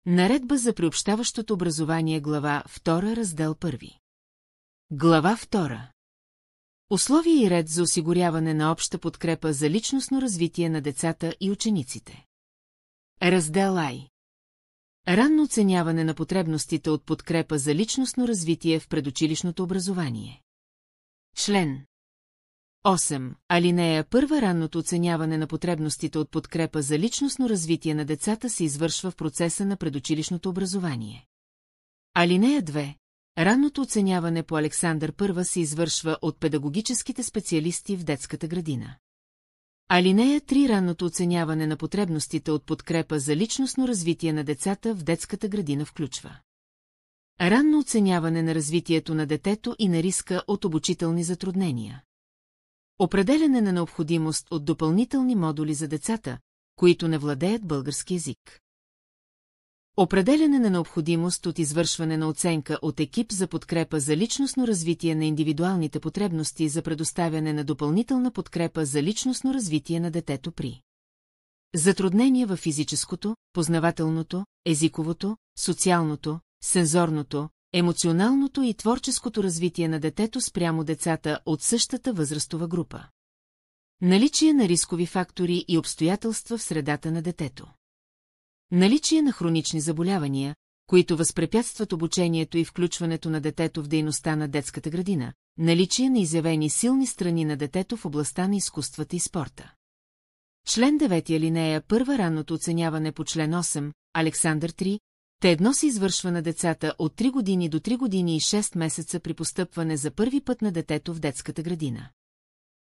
Наредба за приобщаващото образование, глава 2, раздел 1. Глава 2. Условия и ред за осигуряване на обща подкрепа за личностно развитие на децата и учениците. Раздел Ай. Ранно оценяване на потребностите от подкрепа за личностно развитие в предучилищното образование. Член 8. Алинея 1. Ранното оценяване на потребностите от подкрепа за личностно развитие на децата се извършва в процеса на предучилищното образование. Алинея 2. Ранното оценяване по Александър I се извършва от педагогическите специалисти в детската градина. Алинея 3. Ранното оценяване на потребностите от подкрепа за личностно развитие на децата в детската градина включва ранно оценяване на развитието на детето и на риска от обучителни затруднения. Определяне на необходимост от допълнителни модули за децата, които не владеят български език. Определяне на необходимост от извършване на оценка от екип за подкрепа за личностно развитие на индивидуалните потребности за предоставяне на допълнителна подкрепа за личностно развитие на детето при затруднения във физическото, познавателното, езиковото, социалното, сензорното, емоционалното и творческото развитие на детето спрямо децата от същата възрастова група. Наличие на рискови фактори и обстоятелства в средата на детето. Наличие на хронични заболявания, които възпрепятстват обучението и включването на детето в дейността на детската градина. Наличие на изявени силни страни на детето в областта на изкуствата и спорта. Член 9 алинея 1. Ранното оценяване по член 8, Александър 3. Т1 се извършва на децата от 3 години до 3 години и 6 месеца при постъпване за първи път на детето в детската градина.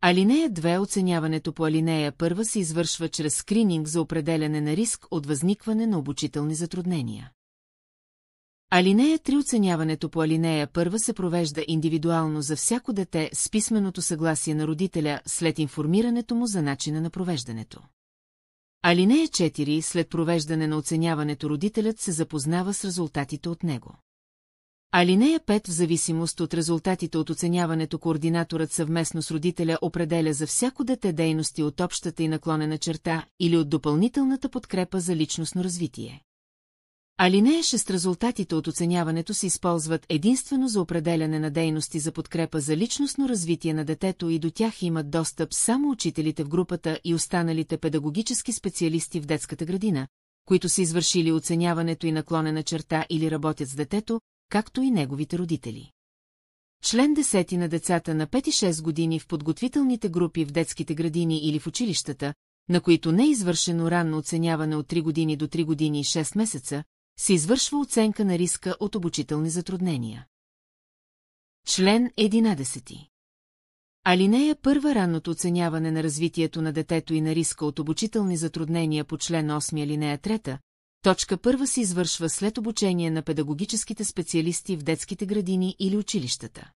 Алинея 2. Оценяването по алинея 1 се извършва чрез скрининг за определяне на риск от възникване на обучителни затруднения. Алинея 3. Оценяването по алинея 1 се провежда индивидуално за всяко дете с писменото съгласие на родителя след информирането му за начина на провеждането. Алинея 4. След провеждане на оценяването родителят се запознава с резултатите от него. Алинея 5. В зависимост от резултатите от оценяването координаторът съвместно с родителя определя за всяко дете дейности от общата и наклонена черта или от допълнителната подкрепа за личностно развитие. Алинея 6. Резултатите от оценяването се използват единствено за определяне на дейности за подкрепа за личностно развитие на детето и до тях имат достъп само учителите в групата и останалите педагогически специалисти в детската градина, които са извършили оценяването и наклонена черта или работят с детето, както и неговите родители. Член 10 на децата на 5 и 6 години в подготвителните групи в детските градини или в училищата, на които не е извършено ранно оценяване от 3 години до 3 години и 6 месеца, се извършва оценка на риска от обучителни затруднения. Член 11. Алинея 1. Ранното оценяване на развитието на детето и на риска от обучителни затруднения по член 8 алинея 3. Точка 1 се извършва след обучение на педагогическите специалисти в детските градини или училищата.